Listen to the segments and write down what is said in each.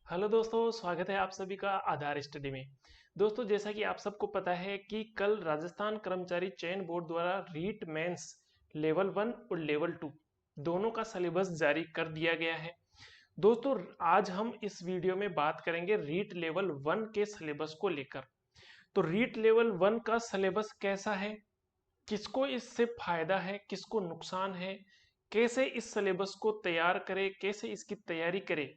Hello दोस्तों, स्वागत है आप सभी का आधार स्टडी में। दोस्तों, जैसा कि आप सबको पता है कि कल राजस्थान कर्मचारी चयन बोर्ड द्वारा रीट मेंस लेवल 1 और लेवल 2 दोनों का सिलेबस जारी कर दिया गया है। दोस्तों, आज हम इस वीडियो में बात करेंगे रीट लेवल 1 के सिलेबस को लेकर। तो रीट लेवल 1 का सिलेबस कैसा है, किसको इससे फायदा है, किसको नुकसान है, कैसे इस सिलेबस को तैयार करें, कैसे इसकी तैयारी करें,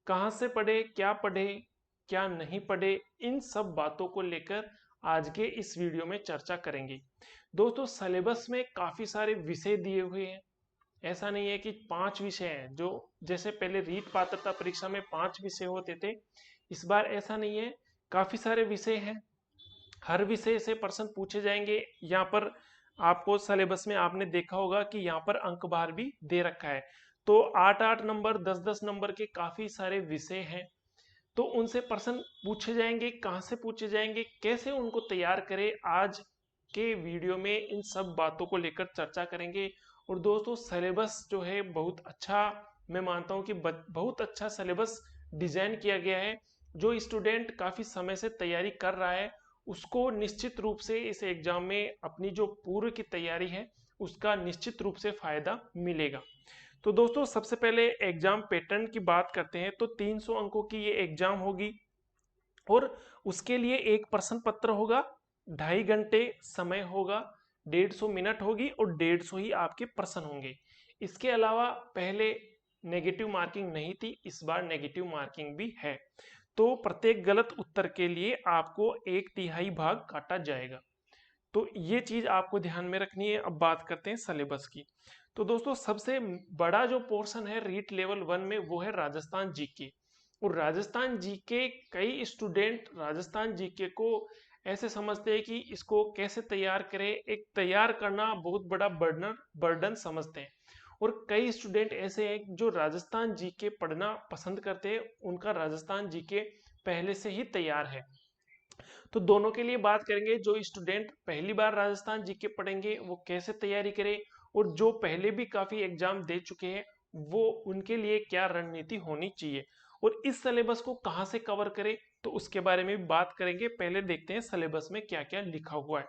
कहाँ से पढ़े, क्या नहीं पढ़े, इन सब बातों को लेकर आज के इस वीडियो में चर्चा करेंगे। दोस्तों, सिलेबस में काफी सारे विषय दिए हुए हैं। ऐसा नहीं है कि 5 विषय हैं, जो जैसे पहले रीट पात्रता परीक्षा में 5 विषय होते थे, इस बार ऐसा नहीं है। काफी सारे विषय हैं, हर विषय से प्रश्न पूछे जाएंगे। यहाँ पर आपको सिलेबस में आपने देखा होगा कि यहाँ पर अंक भार भी दे रखा है। तो 8-8 नंबर, 10-10 नंबर के काफी सारे विषय हैं। तो उनसे प्रश्न पूछे जाएंगे, कहाँ से पूछे जाएंगे, कैसे उनको तैयार करें, आज के वीडियो में इन सब बातों को लेकर चर्चा करेंगे। और दोस्तों, सिलेबस जो है बहुत अच्छा, मैं मानता हूँ कि बहुत अच्छा सिलेबस डिजाइन किया गया है। जो स्टूडेंट काफी समय से तैयारी कर रहा है, उसको निश्चित रूप से इस एग्जाम में अपनी जो पूर्व की तैयारी है उसका निश्चित रूप से फायदा मिलेगा। तो दोस्तों, सबसे पहले एग्जाम पैटर्न की बात करते हैं। तो 300 अंकों की ये एग्जाम होगी और उसके लिए एक प्रश्न पत्र होगा, 2.5 घंटे समय होगा, 150 मिनट होगी और 150 ही आपके प्रश्न होंगे। इसके अलावा पहले नेगेटिव मार्किंग नहीं थी, इस बार नेगेटिव मार्किंग भी है। तो प्रत्येक गलत उत्तर के लिए आपको 1/3 भाग काटा जाएगा। तो ये चीज आपको ध्यान में रखनी है। अब बात करते हैं सिलेबस की। तो दोस्तों, सबसे बड़ा जो पोर्शन है रीट लेवल 1 में वो है राजस्थान जीके। और राजस्थान जीके, कई स्टूडेंट राजस्थान जीके को ऐसे समझते हैं कि इसको कैसे तैयार करें, एक तैयार करना बहुत बड़ा बर्डन समझते हैं। और कई स्टूडेंट ऐसे हैं जो राजस्थान जीके पढ़ना पसंद करते हैं, उनका राजस्थान जीके पहले से ही तैयार है। तो दोनों के लिए बात करेंगे। जो स्टूडेंट पहली बार राजस्थान जीके पढ़ेंगे वो कैसे तैयारी करें, और जो पहले भी काफी एग्जाम दे चुके हैं वो उनके लिए क्या रणनीति होनी चाहिए, और इस सिलेबस को कहां से कवर करें, तो उसके बारे में भी बात करेंगे। पहले देखते हैं सिलेबस में क्या क्या लिखा हुआ है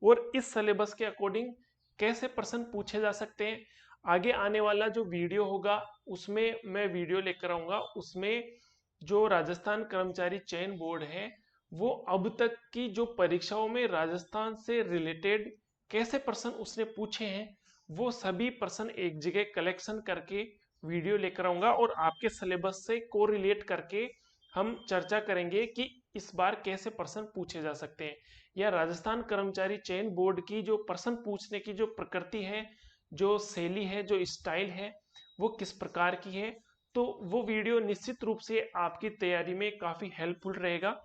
और इस सिलेबस के अकॉर्डिंग कैसे प्रश्न पूछे जा सकते हैं। आगे आने वाला जो वीडियो होगा उसमें मैं वीडियो लेकर आऊंगा, उसमें जो राजस्थान कर्मचारी चयन बोर्ड है वो अब तक की जो परीक्षाओं में राजस्थान से रिलेटेड कैसे प्रश्न उसने पूछे हैं, वो सभी प्रश्न एक जगह कलेक्शन करके वीडियो लेकर आऊंगा और आपके सिलेबस से कोरिलेट करके हम चर्चा करेंगे कि इस बार कैसे प्रश्न पूछे जा सकते हैं, या राजस्थान कर्मचारी चयन बोर्ड की जो प्रश्न पूछने की जो प्रकृति है, जो शैली है, जो स्टाइल है, वो किस प्रकार की है। तो वो वीडियो निश्चित रूप से आपकी तैयारी में काफी हेल्पफुल रहेगा।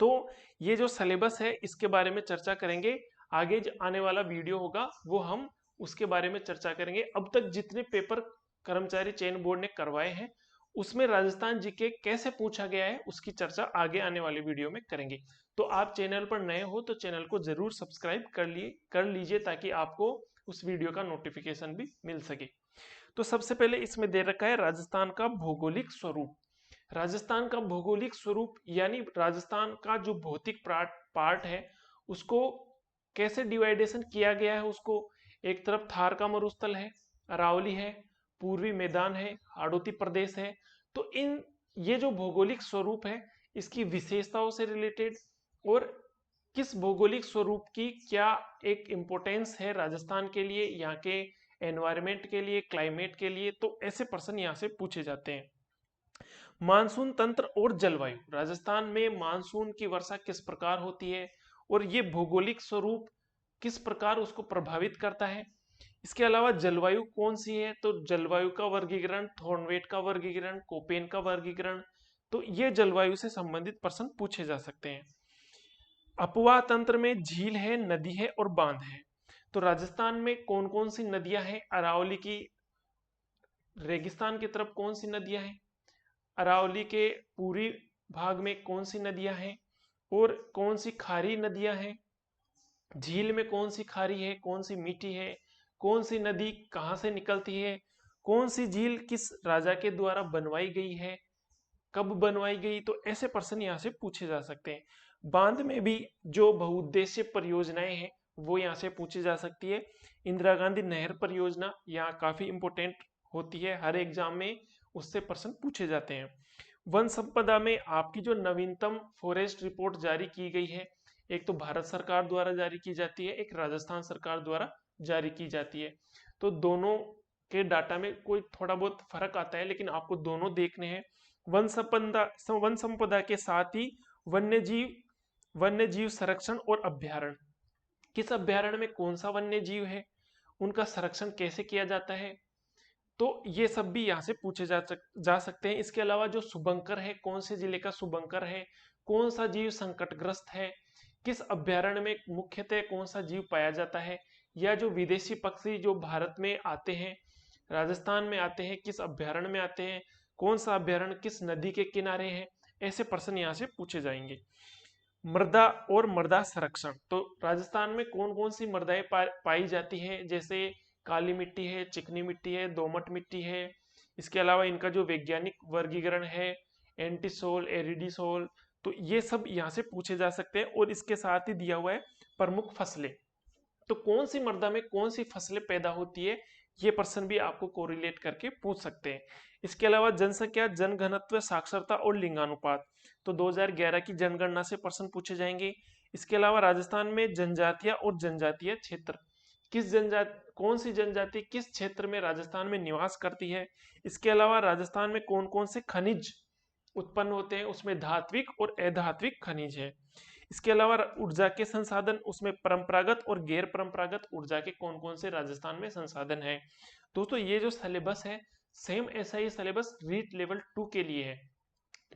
तो ये जो सिलेबस है इसके बारे में चर्चा करेंगे। आगे जो आने वाला वीडियो होगा वो हम उसके बारे में चर्चा करेंगे। अब तक जितने पेपर कर्मचारी चयन बोर्ड ने करवाए हैं उसमें राजस्थान जीके कैसे पूछा गया है उसकी चर्चा आगे आने वाले वीडियो में करेंगे। तो आप चैनल पर नए हो तो चैनल को जरूर सब्सक्राइब कर लीजिए ताकि आपको उस वीडियो का नोटिफिकेशन भी मिल सके। तो सबसे पहले इसमें दे रखा है राजस्थान का भौगोलिक स्वरूप। राजस्थान का भौगोलिक स्वरूप यानी राजस्थान का जो भौतिक पार्ट है उसको कैसे डिवाइडेशन किया गया है। उसको एक तरफ थार का मरुस्थल है, अरावली है, पूर्वी मैदान है, हाड़ौती प्रदेश है। तो इन ये जो भौगोलिक स्वरूप है इसकी विशेषताओं से रिलेटेड और किस भौगोलिक स्वरूप की क्या एक इम्पोर्टेंस है राजस्थान के लिए, यहाँ के एनवायरमेंट के लिए, क्लाइमेट के लिए, तो ऐसे प्रश्न यहाँ से पूछे जाते हैं। मानसून तंत्र और जलवायु, राजस्थान में मानसून की वर्षा किस प्रकार होती है और ये भौगोलिक स्वरूप किस प्रकार उसको प्रभावित करता है। इसके अलावा जलवायु कौन सी है, तो जलवायु का वर्गीकरण, थॉर्नवेट का वर्गीकरण, कोपेन का वर्गीकरण, तो ये जलवायु से संबंधित प्रश्न पूछे जा सकते हैं। अपवाह तंत्र में झील है, नदी है और बांध है। तो राजस्थान में कौन कौन सी नदियां हैं, अरावली की रेगिस्तान की तरफ कौन सी नदियां हैं, अरावली के पूर्वी भाग में कौन सी नदियां हैं और कौन सी खारी नदियां हैं, झील में कौन सी खारी है, कौन सी मीठी है, कौन सी नदी कहाँ से निकलती है, कौन सी झील किस राजा के द्वारा बनवाई गई है, कब बनवाई गई, तो ऐसे प्रश्न यहाँ से पूछे जा सकते हैं। बांध में भी जो बहुउद्देशीय परियोजनाएं हैं वो यहाँ से पूछी जा सकती है। इंदिरा गांधी नहर परियोजना यहाँ काफी इंपोर्टेंट होती है, हर एग्जाम में उससे प्रश्न पूछे जाते हैं। वन संपदा में आपकी जो नवीनतम फॉरेस्ट रिपोर्ट जारी की गई है, एक तो भारत सरकार द्वारा जारी की जाती है, एक राजस्थान सरकार द्वारा जारी की जाती है। तो दोनों के डाटा में कोई थोड़ा बहुत फर्क आता है, लेकिन आपको दोनों देखने हैं। वन संपदा के साथ ही वन्य जीव संरक्षण और अभ्यारण्य, किस अभ्यारण्य में कौन सा वन्य जीव है, उनका संरक्षण कैसे किया जाता है, तो ये सब भी यहाँ से पूछे जा सकते हैं। इसके अलावा जो शुभंकर है, कौन से जिले का शुभंकर है, कौन सा जीव संकटग्रस्त है, किस अभ्यारण्य में मुख्यतः कौन सा जीव पाया जाता है, या जो विदेशी पक्षी जो भारत में आते हैं, राजस्थान में आते हैं, किस अभ्यारण्य में आते हैं, कौन सा अभ्यारण्य किस नदी के किनारे है, ऐसे प्रश्न यहाँ से पूछे जाएंगे। मृदा और मृदा संरक्षण, तो राजस्थान में कौन कौन सी मृदाएं पाई जाती हैं, जैसे काली मिट्टी है, चिकनी मिट्टी है, दोमट मिट्टी है। इसके अलावा इनका जो वैज्ञानिक वर्गीकरण है, एंटीसोल, एरिडीसोल, तो ये सब यहाँ से पूछे जा सकते हैं। और इसके साथ ही दिया हुआ है प्रमुख फसलें, तो कौन सी मृदा में कौन सी फसलें पैदा होती है, ये प्रश्न भी आपको कोरिलेट करके पूछ सकते हैं। इसके अलावा जनसंख्या, जनघनत्व, साक्षरता और लिंगानुपात, तो 2011 की जनगणना से प्रश्न पूछे जाएंगे। इसके अलावा राजस्थान में जनजातियां और जनजातीय क्षेत्र, कौन सी जनजाति किस क्षेत्र में राजस्थान में निवास करती है। इसके अलावा राजस्थान में कौन कौन से खनिज उत्पन्न होते हैं, उसमें धात्विक और अधात्विक खनिज है। इसके अलावा ऊर्जा के संसाधन, उसमें परंपरागत और गैर परंपरागत ऊर्जा के कौन कौन से राजस्थान में संसाधन है। दोस्तों ये जो सिलेबस है, सेम ऐसा ही सिलेबस रीट लेवल 2 के लिए है।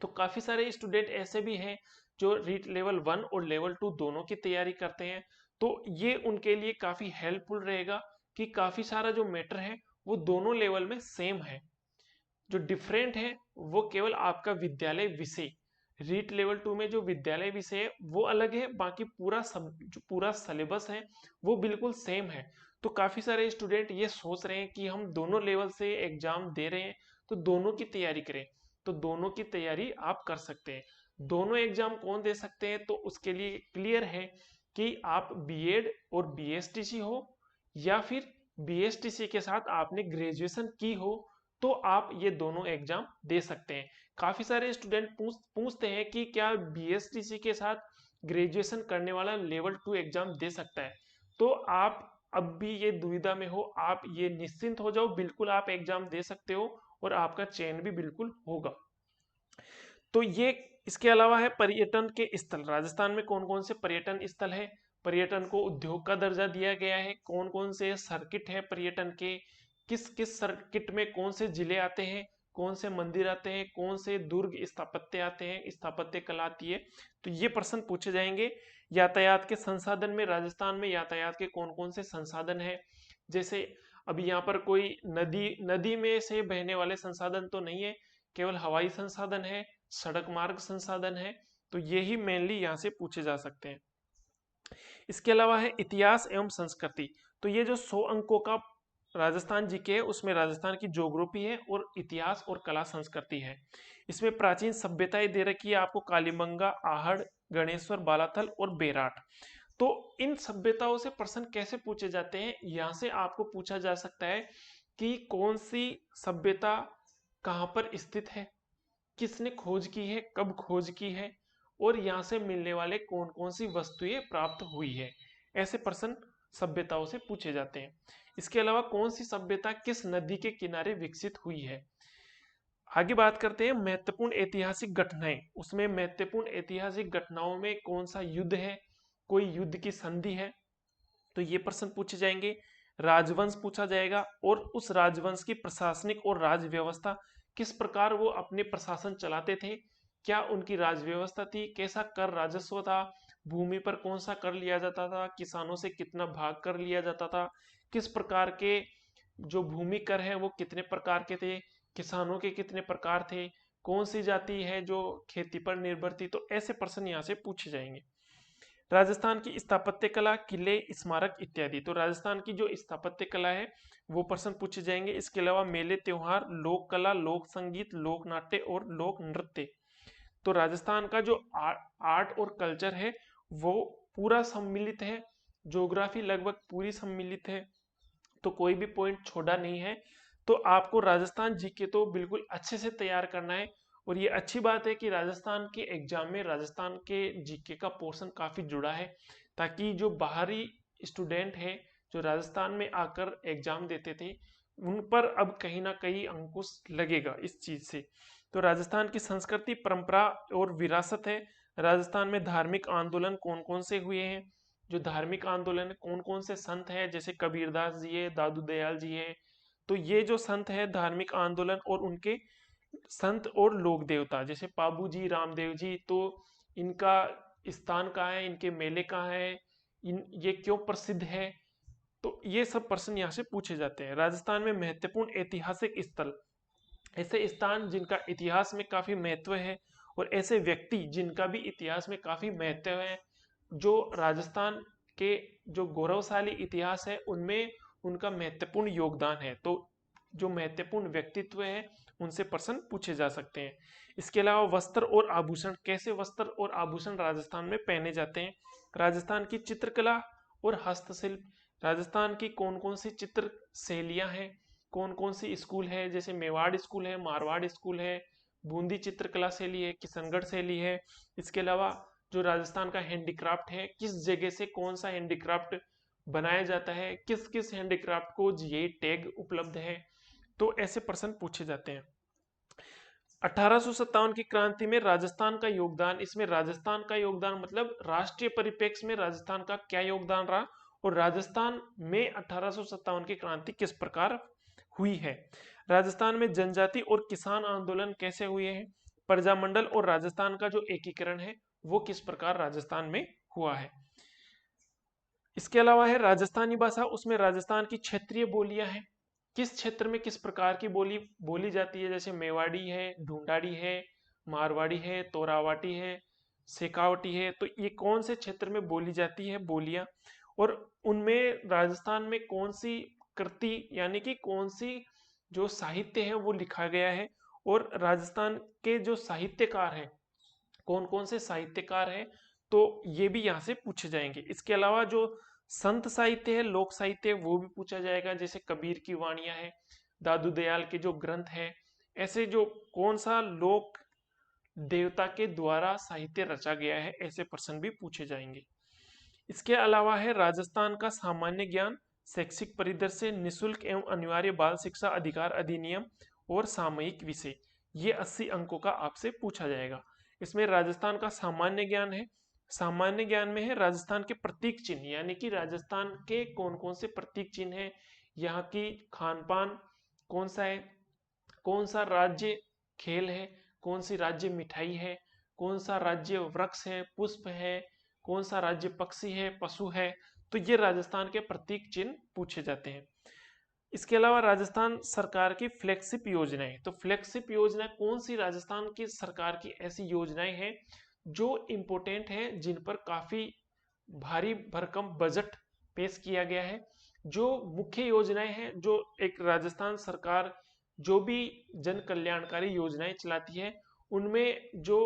तो काफी सारे स्टूडेंट ऐसे भी हैं जो रीट लेवल 1 और लेवल 2 दोनों की तैयारी करते हैं, तो ये उनके लिए काफी हेल्पफुल रहेगा कि काफी सारा जो मैटर है वो दोनों लेवल में सेम है। जो डिफरेंट है वो केवल आपका विद्यालय विषय, रीट लेवल 2 में जो विद्यालय विषय है वो अलग है, बाकी जो पूरा सिलेबस है वो बिल्कुल सेम है। तो काफी सारे स्टूडेंट ये सोच रहे हैं कि हम दोनों लेवल से एग्जाम दे रहे हैं तो दोनों की तैयारी करें, तो दोनों की तैयारी आप कर सकते हैं। दोनों एग्जाम कौन दे सकते हैं, तो उसके लिए क्लियर है कि आप बीएड और बीएसटीसी हो, या फिर बीएसटीसी के साथ आपने ग्रेजुएशन की हो, तो आप ये दोनों एग्जाम दे सकते हैं। काफी सारे स्टूडेंट पूछते हैं कि क्या बीएसटीसी के साथ ग्रेजुएशन करने वाला लेवल 2 एग्जाम दे सकता है। तो आप अब भी ये दुविधा में हो, आप ये निश्चिंत हो जाओ, बिल्कुल आप एग्जाम दे सकते हो और आपका चयन भी बिल्कुल होगा। तो ये इसके अलावा है पर्यटन के स्थल, राजस्थान में कौन कौन से पर्यटन स्थल है, पर्यटन को उद्योग का दर्जा दिया गया है, कौन कौन से सर्किट है पर्यटन के, किस किस सर्किट में कौन से जिले आते हैं, कौन से मंदिर आते हैं, कौन से दुर्ग स्थापत्य आते हैं, स्थापत्य कला आती है, तो ये प्रश्न पूछे जाएंगे। यातायात के संसाधन में राजस्थान में यातायात के कौन कौन से संसाधन है, जैसे अभी यहाँ पर कोई नदी में से बहने वाले संसाधन तो नहीं है, केवल हवाई संसाधन है, सड़क मार्ग संसाधन है, तो ये ही मेनली यहाँ से पूछे जा सकते हैं। इसके अलावा है इतिहास एवं संस्कृति, तो ये जो 100 अंकों का राजस्थान जीके है उसमें राजस्थान की ज्योग्राफी है और इतिहास और कला संस्कृति है। इसमें प्राचीन सभ्यताएं दे रखी है आपको, कालीबंगा, आहड़, गणेश्वर, बालाथल और बेराट। तो इन सभ्यताओं से प्रश्न कैसे पूछे जाते हैं, यहाँ से आपको पूछा जा सकता है कि कौन सी सभ्यता कहाँ पर स्थित है, किसने खोज की है, कब खोज की है, और यहाँ से मिलने वाले कौन कौन सी वस्तुएं प्राप्त हुई है, ऐसे प्रश्न सभ्यताओं से पूछे जाते हैं। इसके अलावा कौन सी सभ्यता किस नदी के किनारे विकसित हुई है। आगे बात करते हैं महत्वपूर्ण ऐतिहासिक घटनाएं, उसमें महत्वपूर्ण ऐतिहासिक घटनाओं में कौन सा युद्ध है, कोई युद्ध की संधि है, तो ये प्रश्न पूछे जाएंगे। राजवंश पूछा जाएगा और उस राजवंश की प्रशासनिक और राज व्यवस्था, किस प्रकार वो अपने प्रशासन चलाते थे, क्या उनकी राज व्यवस्था थी, कैसा कर राजस्व था, भूमि पर कौन सा कर लिया जाता था, किसानों से कितना भाग कर लिया जाता था, किस प्रकार के जो भूमि कर है वो कितने प्रकार के थे, किसानों के कितने प्रकार थे, कौन सी जाति है जो खेती पर निर्भर थी, तो ऐसे प्रश्न यहाँ से पूछे जाएंगे। राजस्थान की स्थापत्य कला, किले, स्मारक इत्यादि। तो राजस्थान की जो स्थापत्य कला है वो प्रश्न पूछे जाएंगे। इसके अलावा मेले, त्योहार, लोक कला, लोक संगीत, लोक नाट्य और लोक नृत्य। तो राजस्थान का जो आर्ट और कल्चर है वो पूरा सम्मिलित है, ज्योग्राफी लगभग पूरी सम्मिलित है, तो कोई भी पॉइंट छोड़ा नहीं है। तो आपको राजस्थान जीके तो बिल्कुल अच्छे से तैयार करना है। और ये अच्छी बात है कि राजस्थान के एग्जाम में राजस्थान के जीके का पोर्शन काफी जुड़ा है, ताकि जो बाहरी स्टूडेंट है जो राजस्थान में आकर एग्जाम देते थे उन पर अब कहीं ना कहीं अंकुश लगेगा इस चीज से। तो राजस्थान की संस्कृति, परंपरा और विरासत है। राजस्थान में धार्मिक आंदोलन कौन कौन से हुए हैं? जो धार्मिक आंदोलन कौन कौन से संत हैं, जैसे कबीरदास जी है, दादू दयाल जी है। तो ये जो संत है धार्मिक आंदोलन और उनके संत और लोक देवता, जैसे पाबू जी, रामदेव जी, तो इनका स्थान कहाँ है, इनके मेले कहाँ है, ये क्यों प्रसिद्ध है, तो ये सब प्रश्न यहाँ से पूछे जाते हैं। राजस्थान में महत्वपूर्ण ऐतिहासिक स्थल, ऐसे स्थान जिनका इतिहास में काफी महत्व है और ऐसे व्यक्ति जिनका भी इतिहास में काफी महत्व है, जो राजस्थान के जो गौरवशाली इतिहास है उनमें उनका महत्वपूर्ण योगदान है। तो जो महत्वपूर्ण व्यक्तित्व है उनसे प्रश्न पूछे जा सकते हैं। इसके अलावा वस्त्र और आभूषण, कैसे वस्त्र और आभूषण राजस्थान में पहने जाते हैं। राजस्थान की चित्रकला और हस्तशिल्प, राजस्थान की कौन कौन सी चित्र शैलियां हैं, कौन कौन सी स्कूल है, जैसे मेवाड़ स्कूल है, मारवाड़ स्कूल है, बूंदी चित्रकला शैली है, किशनगढ़ शैली है। इसके अलावा जो राजस्थान का हैंडीक्राफ्ट है, किस जगह से कौन सा हैंडीक्राफ्ट बनाया जाता है, किस किस हैंडीक्राफ्ट को जीआई टैग उपलब्ध है, तो ऐसे प्रश्न पूछे जाते हैं। 1857 की क्रांति में राजस्थान का योगदान, इसमें राजस्थान का योगदान मतलब राष्ट्रीय परिप्रेक्ष्य में राजस्थान का क्या योगदान रहा और राजस्थान में 1857 की क्रांति किस प्रकार हुई है। राजस्थान में जनजाति और किसान आंदोलन कैसे हुए हैं। प्रजामंडल और राजस्थान का जो एकीकरण है वो किस प्रकार राजस्थान में हुआ है। इसके अलावा है राजस्थानी भाषा, उसमें राजस्थान की क्षेत्रीय बोलियां हैं, किस क्षेत्र में किस प्रकार की बोली बोली जाती है, जैसे मेवाड़ी है, ढूंढाड़ी है, मारवाड़ी है, तोरावाटी है, शेखावटी है, तो ये कौन से क्षेत्र में बोली जाती है बोलियां, और उनमें राजस्थान में कौन सी कृति यानी कि कौन सी जो साहित्य है वो लिखा गया है, और राजस्थान के जो साहित्यकार हैं कौन कौन से साहित्यकार हैं, तो ये भी यहाँ से पूछे जाएंगे। इसके अलावा जो संत साहित्य है, लोक साहित्य, वो भी पूछा जाएगा, जैसे कबीर की वाणियां है, दादू दयाल के जो ग्रंथ है, ऐसे जो कौन सा लोक देवता के द्वारा साहित्य रचा गया है, ऐसे प्रश्न भी पूछे जाएंगे। इसके अलावा है राजस्थान का सामान्य ज्ञान, शैक्षिक परिदृश्य, निःशुल्क एवं अनिवार्य बाल शिक्षा अधिकार अधिनियम और सामयिक विषय, ये 80 अंकों का आपसे पूछा जाएगा। इसमें राजस्थान का सामान्य ज्ञान है, सामान्य ज्ञान में है राजस्थान के प्रतीक चिन्ह, यानी कि राजस्थान के कौन कौन से प्रतीक चिन्ह है, यहाँ की खान पान कौन सा है, कौन सा राज्य खेल है, कौन सी राज्य मिठाई है, कौन सा राज्य वृक्ष है, पुष्प है, कौन सा राज्य पक्षी है, पशु है, तो ये राजस्थान के प्रतीक चिन्ह पूछे जाते हैं। इसके अलावा राजस्थान सरकार की फ्लैगशिप योजनाएं, तो फ्लैगशिप योजना कौन सी राजस्थान की सरकार की ऐसी योजनाएं हैं जो इम्पोर्टेंट हैं, जिन पर काफी भारी भरकम बजट पेश किया गया है। जो मुख्य योजनाएं हैं जो एक राजस्थान सरकार जो भी जन कल्याणकारी योजनाएं चलाती है उनमें जो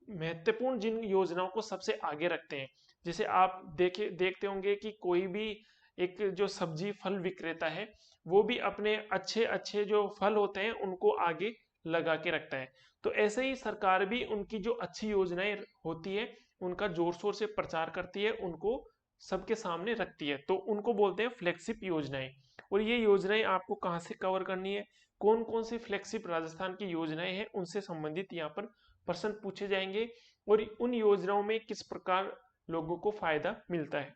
महत्वपूर्ण जिन योजनाओं को सबसे आगे रखते हैं, जैसे आप देखते होंगे कि कोई भी एक जो सब्जी फल विक्रेता है वो भी अपने अच्छे अच्छे जो फल होते हैं उनको आगे लगा के रखता है। तो ऐसे ही सरकार भी उनकी जो अच्छी योजनाएं होती है उनका जोर शोर से प्रचार करती है, उनको सबके सामने रखती है, तो उनको बोलते हैं फ्लैगशिप योजनाएं। और ये योजनाएं आपको कहाँ से कवर करनी है, कौन कौन सी फ्लैगशिप राजस्थान की योजनाएं हैं उनसे संबंधित यहाँ पर प्रश्न पूछे जाएंगे और उन योजनाओं में किस प्रकार लोगों को फायदा मिलता है।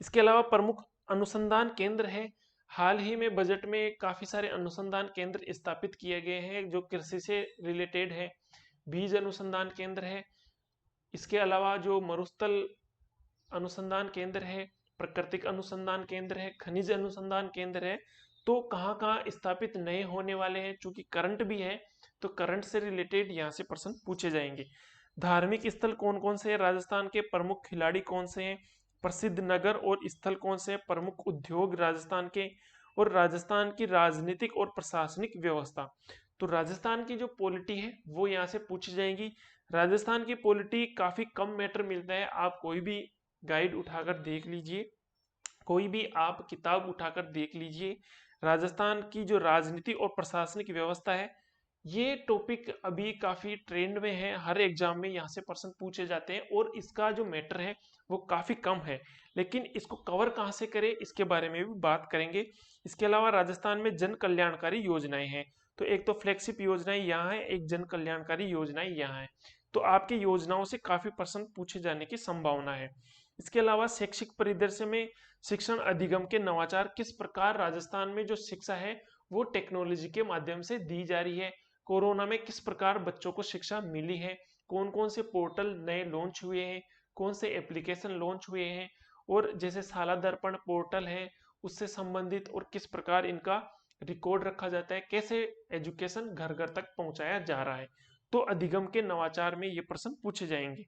इसके अलावा प्रमुख अनुसंधान केंद्र है, हाल ही में बजट में काफी सारे अनुसंधान केंद्र स्थापित किए गए हैं जो कृषि से रिलेटेड है। बीज अनुसंधान केंद्र है, इसके अलावा जो मरुस्थल अनुसंधान केंद्र है, प्राकृतिक अनुसंधान केंद्र है, खनिज अनुसंधान केंद्र है। तो कहाँ कहाँ स्थापित नए होने वाले हैं, चूंकि करंट भी है तो करंट से रिलेटेड यहाँ से प्रश्न पूछे जाएंगे। धार्मिक स्थल कौन कौन से हैं, राजस्थान के प्रमुख खिलाड़ी कौन से हैं, प्रसिद्ध नगर और स्थल कौन से हैं, प्रमुख उद्योग राजस्थान के, और राजस्थान की राजनीतिक और प्रशासनिक व्यवस्था। तो राजस्थान की जो पॉलिटी है वो यहाँ से पूछी जाएगी। राजस्थान की पॉलिटी काफी कम मैटर मिलता है, आप कोई भी गाइड उठाकर देख लीजिए, कोई भी आप किताब उठाकर देख लीजिए, राजस्थान की जो राजनीति और प्रशासनिक व्यवस्था है, ये टॉपिक अभी काफी ट्रेंड में है, हर एग्जाम में यहाँ से प्रश्न पूछे जाते हैं और इसका जो मैटर है वो काफी कम है, लेकिन इसको कवर कहाँ से करें इसके बारे में भी बात करेंगे। इसके अलावा राजस्थान में जन कल्याणकारी योजनाएं हैं, तो एक तो फ्लैगशिप योजनाएं यहाँ है, एक जन कल्याणकारी योजनाएं यहाँ है, तो आपकी योजनाओं से काफी प्रश्न पूछे जाने की संभावना है। इसके अलावा शैक्षिक परिदृश्य में शिक्षण अधिगम के नवाचार, किस प्रकार राजस्थान में जो शिक्षा है वो टेक्नोलॉजी के माध्यम से दी जा रही है, कोरोना में किस प्रकार बच्चों को शिक्षा मिली है, कौन कौन से पोर्टल नए लॉन्च हुए हैं, कौन से एप्लीकेशन लॉन्च हुए हैं, और जैसे शाला दर्पण पोर्टल है उससे संबंधित और किस प्रकार इनका रिकॉर्ड रखा जाता है, कैसे एजुकेशन घर घर तक पहुंचाया जा रहा है, तो अधिगम के नवाचार में ये प्रश्न पूछे जाएंगे।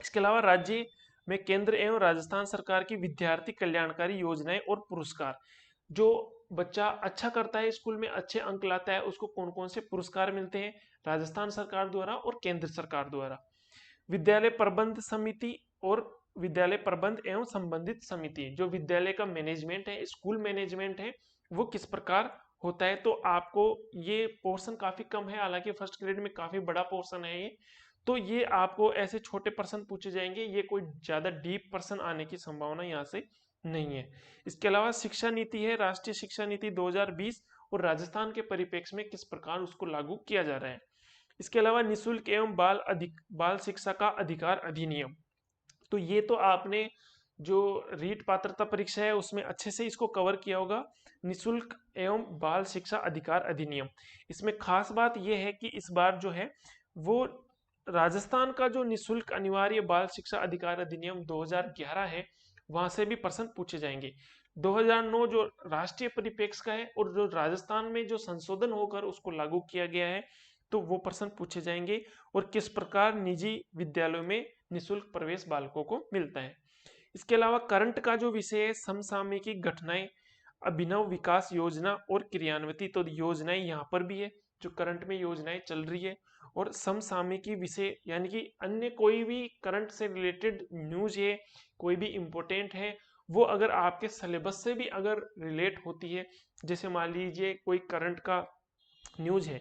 इसके अलावा राज्य में केंद्र एवं राजस्थान सरकार की विद्यार्थी कल्याणकारी योजनाएं और पुरस्कार, जो बच्चा अच्छा करता है स्कूल में अच्छे अंक लाता है उसको कौन कौन से पुरस्कार मिलते हैं, राजस्थान सरकार द्वारा और केंद्र सरकार द्वारा। विद्यालय प्रबंध समिति और विद्यालय प्रबंध एवं संबंधित समिति, जो विद्यालय का मैनेजमेंट है, स्कूल मैनेजमेंट है, वो किस प्रकार होता है, तो आपको ये पोर्शन काफी कम है, हालांकि फर्स्ट ग्रेड में काफी बड़ा पोर्शन है ये, तो ये आपको ऐसे छोटे प्रश्न पूछे जाएंगे, ये कोई ज्यादा डीप प्रश्न आने की संभावना यहाँ से नहीं है। इसके अलावा शिक्षा नीति है, राष्ट्रीय शिक्षा नीति 2020, और राजस्थान के परिप्रेक्ष्य में किस प्रकार उसको लागू किया जा रहा है। इसके अलावा निशुल्क एवं बाल शिक्षा का अधिकार अधिनियम, तो ये तो आपने जो रीट पात्रता परीक्षा है उसमें अच्छे से इसको कवर किया होगा, निशुल्क एवं बाल शिक्षा अधिकार अधिनियम। इसमें खास बात यह है कि इस बार जो है वो राजस्थान का जो निशुल्क अनिवार्य बाल शिक्षा अधिकार अधिनियम 2011 है वहां से भी प्रश्न पूछे जाएंगे। 2009 जो राष्ट्रीय परिप्रेक्ष्य का है और जो राजस्थान में जो संशोधन होकर उसको लागू किया गया है, तो वो प्रश्न पूछे जाएंगे, और किस प्रकार निजी विद्यालयों में निशुल्क प्रवेश बालकों को मिलता है। इसके अलावा करंट का जो विषय है समसामयिक घटनाएं, अभिनव विकास योजना और क्रियान्वित, तो योजनाएं यहाँ पर भी है जो करंट में योजनाएं चल रही है, और समसामयिकी विषय यानी कि अन्य कोई भी करंट से रिलेटेड न्यूज है, कोई भी इम्पोर्टेंट है, वो अगर आपके सिलेबस से भी अगर रिलेट होती है, जैसे मान लीजिए कोई करंट का न्यूज है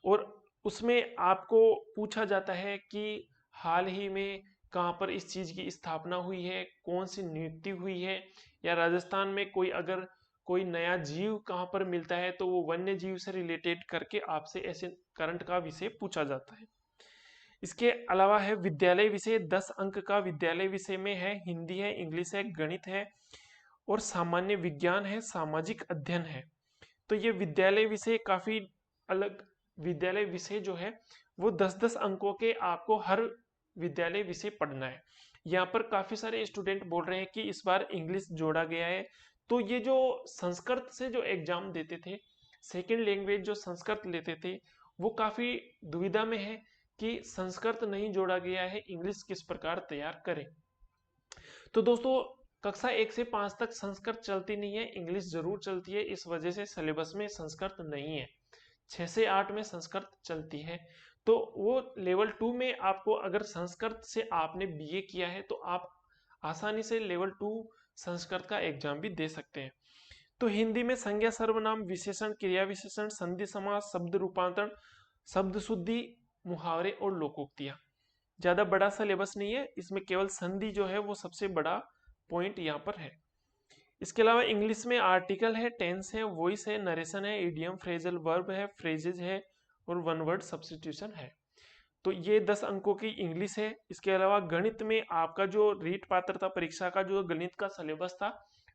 और उसमें आपको पूछा जाता है कि हाल ही में कहाँ पर इस चीज की स्थापना हुई है, कौन सी नियुक्ति हुई है, या राजस्थान में कोई अगर कोई नया जीव कहाँ पर मिलता है तो वो वन्य जीव से रिलेटेड करके आपसे ऐसे करंट का विषय पूछा जाता है। इसके अलावा है विद्यालय विषय, 10 अंक का विद्यालय विषय में है, हिंदी है, इंग्लिश है, गणित है और सामान्य विज्ञान है, सामाजिक अध्ययन है। तो ये विद्यालय विषय काफी अलग, विद्यालय विषय जो है वो 10-10 अंकों के आपको हर विद्यालय विषय पढ़ना है। यहाँ पर काफी सारे स्टूडेंट बोल रहे हैं कि इस बार इंग्लिश जोड़ा गया है, तो ये जो संस्कृत से जो एग्जाम देते थे, सेकेंड लैंग्वेज जो संस्कृत लेते थे, वो काफी दुविधा में है कि संस्कृत नहीं जोड़ा गया है, इंग्लिश किस प्रकार तैयार करें। तो दोस्तों कक्षा 1 से 5 तक संस्कृत चलती नहीं है, इंग्लिश जरूर चलती है, इस वजह से सिलेबस में संस्कृत नहीं है। 6 से 8 में संस्कृत चलती है, तो वो लेवल 2 में आपको अगर संस्कृत से आपने बीए किया है तो आप आसानी से लेवल 2 संस्कृत का एग्जाम भी दे सकते हैं। तो हिंदी में संज्ञा, सर्वनाम, विशेषण, क्रिया विशेषण, संधि समास, शब्द रूपांतरण, शब्द शुद्धि, मुहावरे और लोकोक्तियां, ज्यादा बड़ा सिलेबस नहीं है, इसमें केवल संधि जो है वो सबसे बड़ा पॉइंट यहाँ पर है। इसके अलावा इंग्लिश में आर्टिकल है, टेंस है, वॉइस है, नरेशन है, इडियम, फ्रेजल वर्ब है, फ्रेजेज है और वन वर्ड सब्स्टिट्यूशन है। तो ये 10 अंकों की इंग्लिश है। इसके अलावा गणित में आपका जो रीट पात्रता परीक्षा का जो गणित का सिलेबस था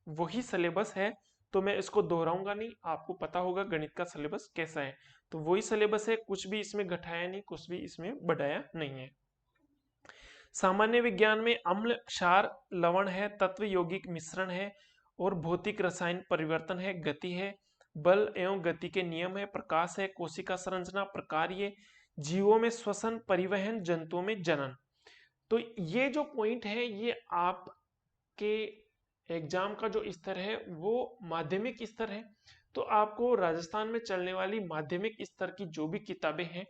वही सिलेबस है, तो मैं इसको दोहराऊंगा नहीं, आपको पता होगा गणित का सिलेबस कैसा है, तो वही सिलेबस है, कुछ भी इसमें घटाया नहीं, कुछ भी इसमें बढ़ाया नहीं है। सामान्य विज्ञान में अम्ल, क्षार, लवण है, तत्व यौगिक मिश्रण है और भौतिक रसायन परिवर्तन है, गति है, बल एवं गति के नियम है, प्रकाश है, कोशिका संरचना, प्रकार्य, जीवों में श्वसन, परिवहन, जंतुओं में जनन। तो ये जो पॉइंट है ये आपके एग्जाम का जो स्तर है वो माध्यमिक स्तर है। तो आपको राजस्थान में चलने वाली माध्यमिक स्तर की जो भी किताबें हैं,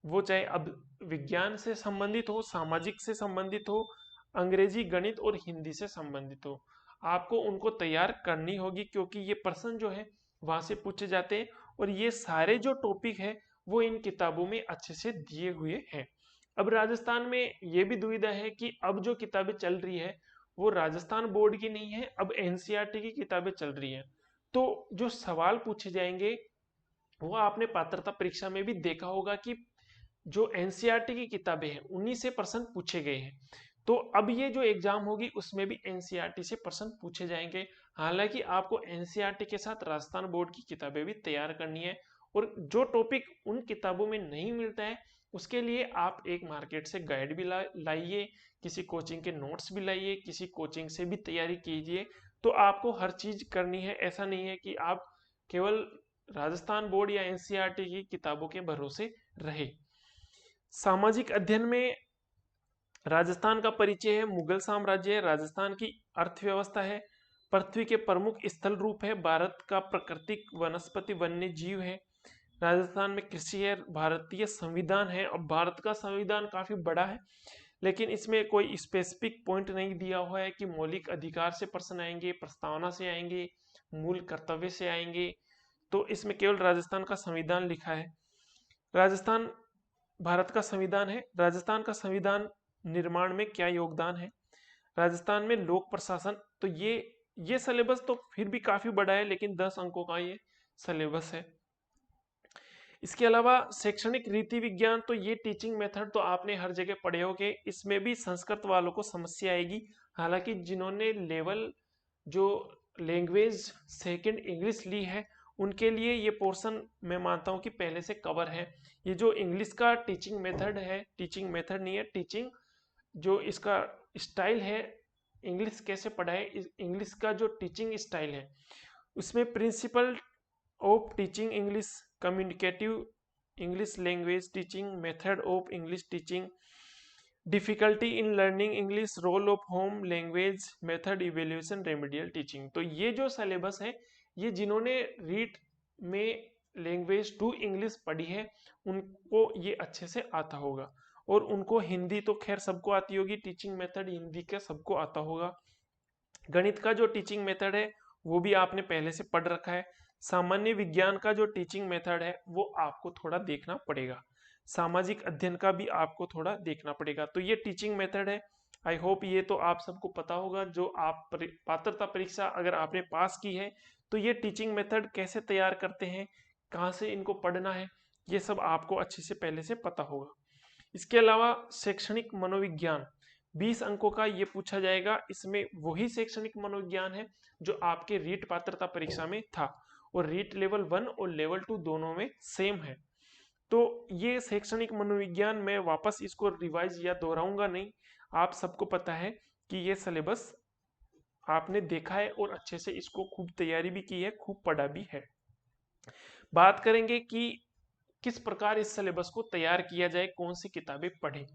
वो चाहे अब विज्ञान से संबंधित हो, सामाजिक से संबंधित हो, अंग्रेजी, गणित और हिंदी से संबंधित हो, आपको उनको तैयार करनी होगी, क्योंकि ये प्रश्न जो है वहां से पूछे जाते हैं और ये सारे जो टॉपिक है वो इन किताबों में अच्छे से दिए हुए हैं। अब राजस्थान में ये भी दुविधा है कि अब जो किताबें चल रही है वो राजस्थान बोर्ड की नहीं है, अब एनसीईआरटी की किताबें चल रही हैं। तो जो सवाल पूछे जाएंगे वो आपने पात्रता परीक्षा में भी देखा होगा कि जो एनसीईआरटी की किताबें हैं उन्हीं से प्रश्न पूछे गए हैं। तो अब ये जो एग्जाम होगी उसमें भी एनसीईआरटी से प्रश्न पूछे जाएंगे। हालांकि आपको एनसीईआरटी के साथ राजस्थान बोर्ड की किताबें भी तैयार करनी है, और जो टॉपिक उन किताबों में नहीं मिलता है उसके लिए आप एक मार्केट से गाइड भी लाइए, किसी कोचिंग के नोट्स भी लाइए, किसी कोचिंग से भी तैयारी कीजिए। तो आपको हर चीज करनी है, ऐसा नहीं है कि आप केवल राजस्थान बोर्ड या एनसीईआरटी की किताबों के भरोसे रहे। सामाजिक अध्ययन में राजस्थान का परिचय है, मुगल साम्राज्य है, राजस्थान की अर्थव्यवस्था है, पृथ्वी के प्रमुख स्थल रूप है, भारत का प्राकृतिक वनस्पति वन्य जीव है, राजस्थान में कृषि है, भारतीय संविधान है। अब भारत का संविधान काफी बड़ा है, लेकिन इसमें कोई स्पेसिफिक पॉइंट नहीं दिया हुआ है कि मौलिक अधिकार से प्रश्न आएंगे, प्रस्तावना से आएंगे, मूल कर्तव्य से आएंगे। तो इसमें केवल राजस्थान का संविधान लिखा है। राजस्थान भारत का संविधान है। राजस्थान का संविधान निर्माण में क्या योगदान है? राजस्थान में लोक प्रशासन। तो ये सिलेबस तो फिर भी काफी बड़ा है, लेकिन 10 अंकों का ये सिलेबस है। इसके अलावा शैक्षणिक रीति विज्ञान, तो ये टीचिंग मेथड तो आपने हर जगह पढ़े होंगे, इसमें भी संस्कृत वालों को समस्या आएगी। हालांकि जिन्होंने लेवल जो लैंग्वेज सेकंड इंग्लिश ली है उनके लिए ये पोर्शन मैं मानता हूँ कि पहले से कवर है। ये जो इंग्लिश का टीचिंग मेथड है, टीचिंग मेथड नहीं है, टीचिंग जो इसका स्टाइल है, इंग्लिश कैसे पढ़ाए, इंग्लिश का जो टीचिंग स्टाइल है उसमें principle of teaching English, communicative English language teaching, method of English teaching, difficulty in learning English, role of home language, method evaluation, remedial teaching. तो ये जो सिलेबस है ये जिन्होंने रीट में लैंग्वेज टू इंग्लिश पढ़ी है उनको ये अच्छे से आता होगा, और उनको हिंदी तो खैर सबको आती होगी, टीचिंग मेथड हिंदी का सबको आता होगा। गणित का जो टीचिंग मेथड है वो भी आपने पहले से पढ़ रखा है। सामान्य विज्ञान का जो टीचिंग मेथड है वो आपको थोड़ा देखना पड़ेगा। सामाजिक अध्ययन का भी आपको थोड़ा देखना पड़ेगा। तो ये टीचिंग मेथड है। आई होप ये तो आप सबको पता होगा, जो आप पात्रता परीक्षा अगर आपने पास की है तो ये टीचिंग मेथड कैसे तैयार करते हैं, कहाँ से इनको पढ़ना है, ये सब आपको अच्छे से पहले से पता होगा। इसके अलावा शैक्षणिक मनोविज्ञान 20 अंकों का ये पूछा जाएगा। इसमें वही शैक्षणिक मनोविज्ञान है जो आपके रीट पात्रता परीक्षा में था, और रीट लेवल 1 और लेवल 2 दोनों में सेम है। तो ये शैक्षणिक मनोविज्ञान मैं वापस इसको रिवाइज या दोहराऊंगा नहीं, आप सबको पता है कि ये सिलेबस आपने देखा है और अच्छे से इसको खूब तैयारी भी की है, खूब पढ़ा भी है। बात करेंगे कि किस प्रकार इस सिलेबस को तैयार किया जाए, कौन सी किताबें पढ़ें।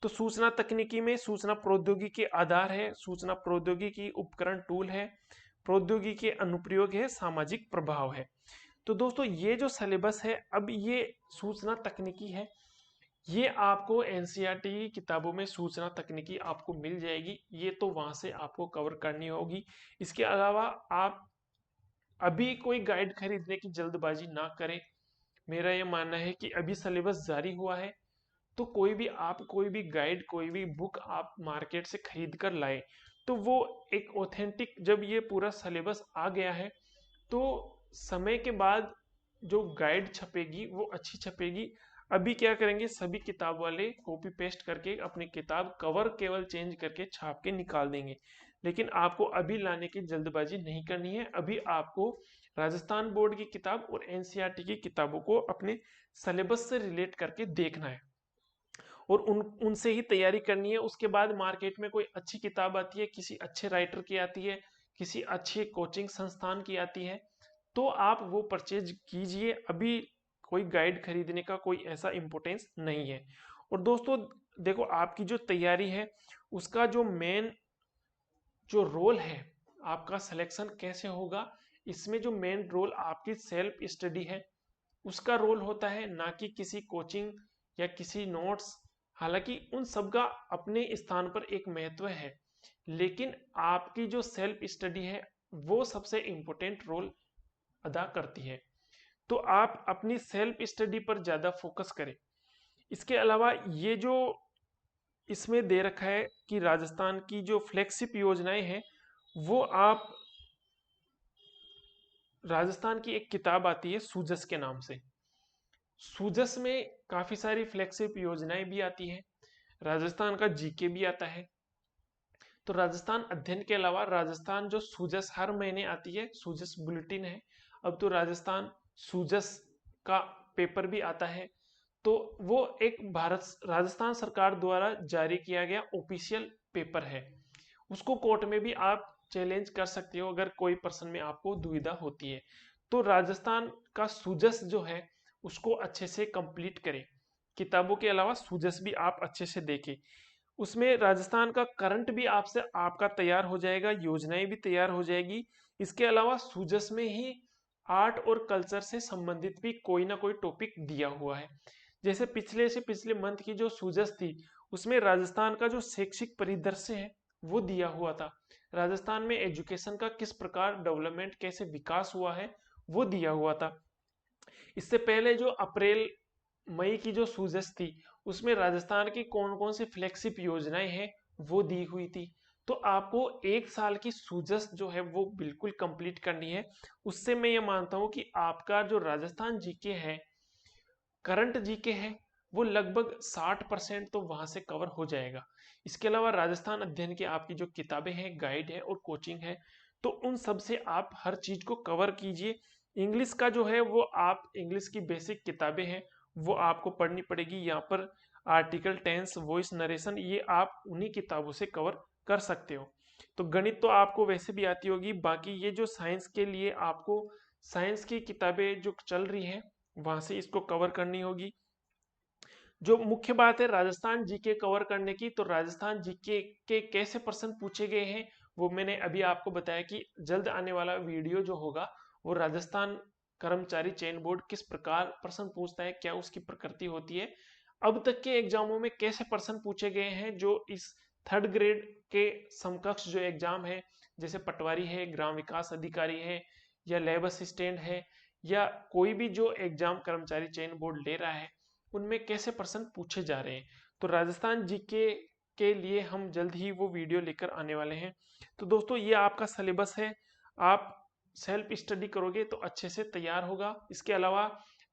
तो सूचना तकनीकी में सूचना प्रौद्योगिकी के आधार है, सूचना प्रौद्योगिकी उपकरण टूल है, प्रौद्योगिकी के अनुप्रयोग है, सामाजिक प्रभाव है। तो दोस्तों ये जो सिलेबस है अब ये सूचना तकनीकी है, ये आपको एनसीईआरटी की किताबों में सूचना तकनीकी आपको मिल जाएगी, ये तो वहां से आपको कवर करनी होगी। इसके अलावा आप अभी कोई गाइड खरीदने की जल्दबाजी ना करें। मेरा ये मानना है कि अभी सिलेबस जारी हुआ है तो कोई भी गाइड, कोई भी बुक आप मार्केट से खरीद कर लाए तो वो एक ऑथेंटिक, जब ये पूरा सिलेबस आ गया है तो समय के बाद जो गाइड छपेगी वो अच्छी छपेगी। अभी क्या करेंगे, सभी किताब वाले कॉपी पेस्ट करके अपनी किताब कवर केवल चेंज करके छाप के निकाल देंगे, लेकिन आपको अभी लाने की जल्दबाजी नहीं करनी है। अभी आपको राजस्थान बोर्ड की किताब और एनसीईआरटी की किताबों को अपने सिलेबस से रिलेट करके देखना है और उनसे ही तैयारी करनी है। उसके बाद मार्केट में कोई अच्छी किताब आती है, किसी अच्छे राइटर की आती है, किसी अच्छे कोचिंग संस्थान की आती है, तो आप वो परचेज कीजिए। अभी कोई गाइड खरीदने का कोई ऐसा इम्पोर्टेंस नहीं है। और दोस्तों देखो, आपकी जो तैयारी है उसका जो मेन जो रोल है, आपका सिलेक्शन कैसे होगा, इसमें जो मेन रोल आपकी सेल्फ स्टडी है उसका रोल होता है, ना कि किसी कोचिंग या किसी नोट्स। हालांकि उन सब का अपने स्थान पर एक महत्व है, लेकिन आपकी जो सेल्फ स्टडी है वो सबसे इम्पोर्टेंट रोल अदा करती है। तो आप अपनी सेल्फ स्टडी पर ज़्यादा फोकस करें। इसके अलावा ये जो इसमें दे रखा है कि राजस्थान की जो फ्लैगशिप योजनाएं हैं, वो आप राजस्थान की एक किताब आती है सूजस के नाम से। सूजस में काफ़ी सारी फ्लैगशिप योजनाएं भी आती हैं, राजस्थान का जीके भी आता है। तो राजस्थान अध्ययन के अलावा राजस्थान जो सूजस हर महीने आती है, सूजस बुलेटिन है, अब तो राजस्थान सूजस का पेपर भी आता है। तो वो एक भारत राजस्थान सरकार द्वारा जारी किया गया ऑफिशियल पेपर है। उसको कोर्ट में भी आप चैलेंज कर सकते हो अगर कोई पर्सन में आपको दुविधा होती है। तो राजस्थान का सूजस जो है उसको अच्छे से कंप्लीट करें। किताबों के अलावा सूजस भी आप अच्छे से देखें। उसमें राजस्थान का करंट भी आपसे आपका तैयार हो जाएगा, योजनाएं भी तैयार हो जाएगी। इसके अलावा सूजस में ही आर्ट और कल्चर से संबंधित भी कोई ना कोई टॉपिक दिया हुआ है। जैसे पिछले से पिछले मंथ की जो सूजस थी उसमें राजस्थान का जो शैक्षिक परिदृश्य है वो दिया हुआ था। राजस्थान में एजुकेशन का किस प्रकार डेवलपमेंट, कैसे विकास हुआ है, वो दिया हुआ था। इससे पहले जो अप्रैल मई की जो सूजस थी उसमें राजस्थान की कौन कौन सी फ्लैगशिप योजनाएं हैं वो दी हुई थी। तो आपको एक साल की सूजस जो है वो बिल्कुल कंप्लीट करनी है। उससे मैं ये मानता हूँ कि आपका जो राजस्थान जीके है, करंट जीके है, वो लगभग 60% तो वहां से कवर हो जाएगा। इसके अलावा राजस्थान अध्ययन की आपकी जो किताबें हैं, गाइड है और कोचिंग है, तो उन सब से आप हर चीज को कवर कीजिए। इंग्लिश का जो है वो आप इंग्लिश की बेसिक किताबें हैं वो आपको पढ़नी पड़ेगी। यहाँ पर आर्टिकल, टेंस, वॉइस, नरेशन, ये आप उन्हीं किताबों से कवर कर सकते हो। तो गणित तो आपको वैसे भी आती होगी। बाकी ये जो साइंस के लिए आपको साइंस की किताबें जो चल रही हैं वहां से इसको कवर करनी होगी। जो मुख्य बात है राजस्थान जीके कवर करने की, तो राजस्थान जीके के कैसे प्रश्न पूछे गए हैं वो मैंने अभी आपको बताया कि जल्द आने वाला वीडियो जो होगा वो राजस्थान कर्मचारी चयन बोर्ड किस प्रकार प्रश्न पूछता है, क्या उसकी प्रकृति होती है, अब तक के एग्जामों में कैसे प्रश्न पूछे गए हैं जो इस थर्ड ग्रेड के समकक्ष जो एग्जाम है, जैसे पटवारी है, ग्राम विकास अधिकारी है, या लैब असिस्टेंट है, या कोई भी जो एग्जाम कर्मचारी चयन बोर्ड ले रहा है, उनमें कैसे प्रश्न पूछे जा रहे हैं। तो राजस्थान जीके के लिए हम जल्द ही वो वीडियो लेकर आने वाले हैं। तो दोस्तों ये आपका सिलेबस है, आप सेल्फ स्टडी करोगे तो अच्छे से तैयार होगा। इसके अलावा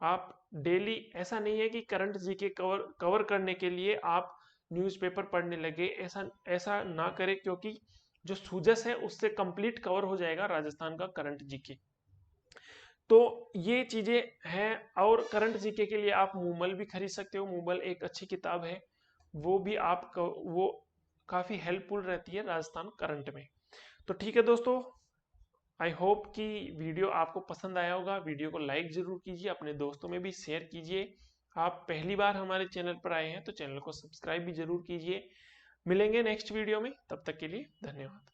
आप डेली, ऐसा नहीं है कि करंट जीके कवर करने के लिए आप न्यूज़पेपर पढ़ने लगे, ऐसा ऐसा ना करें, क्योंकि जो सूजस है उससे कंप्लीट कवर हो जाएगा राजस्थान का करंट जीके। तो ये चीजें हैं। और करंट जीके के लिए आप मूमल भी खरीद सकते हो। मूमल एक अच्छी किताब है, वो भी वो काफी हेल्पफुल रहती है राजस्थान करंट में। तो ठीक है दोस्तों, आई होप कि वीडियो आपको पसंद आया होगा। वीडियो को लाइक जरूर कीजिए, अपने दोस्तों में भी शेयर कीजिए। आप पहली बार हमारे चैनल पर आए हैं तो चैनल को सब्सक्राइब भी जरूर कीजिए। मिलेंगे नेक्स्ट वीडियो में, तब तक के लिए धन्यवाद।